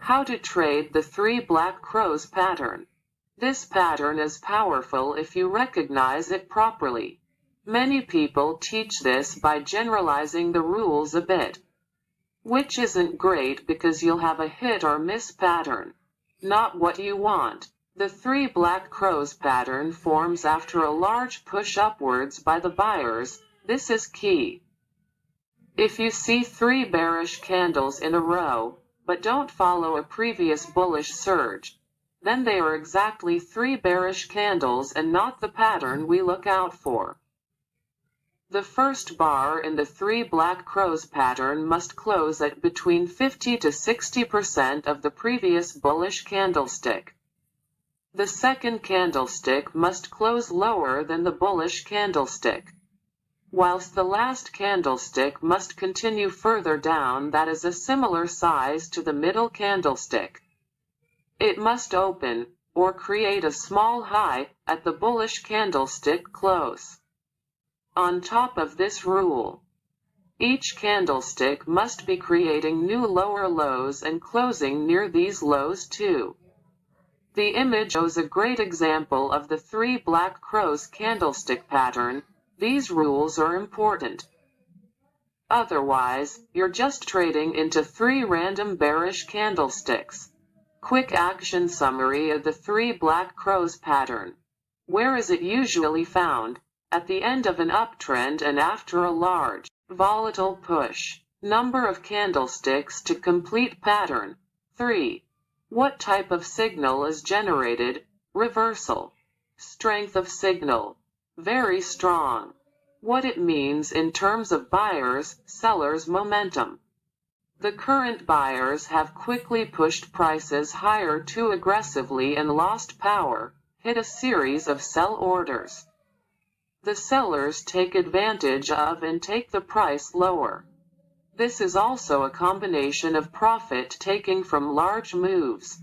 How to trade the three black crows pattern. This pattern is powerful if you recognize it properly. Many people teach this by generalizing the rules a bit, which isn't great because you'll have a hit or miss pattern. Not what you want. The three black crows pattern forms after a large push upwards by the buyers. This is key. If you see three bearish candles in a row, but don't follow a previous bullish surge, then they are exactly three bearish candles and not the pattern we look out for. The first bar in the three black crows pattern must close at between 50 to 60% of the previous bullish candlestick. The second candlestick must close lower than the bullish candlestick, whilst the last candlestick must continue further down that is a similar size to the middle candlestick. It must open, or create a small high, at the bullish candlestick close. On top of this rule, each candlestick must be creating new lower lows and closing near these lows too. The image shows a great example of the three black crows candlestick pattern. These rules are important. Otherwise, you're just trading into three random bearish candlesticks. Quick action summary of the three black crows pattern. Where is it usually found? At the end of an uptrend and after a large, volatile push. Number of candlesticks to complete pattern. 3. What type of signal is generated? Reversal. Strength of signal. Very strong. What it means in terms of buyers, sellers momentum. The current buyers have quickly pushed prices higher too aggressively and lost power, hit a series of sell orders. The sellers take advantage of and take the price lower. This is also a combination of profit taking from large moves.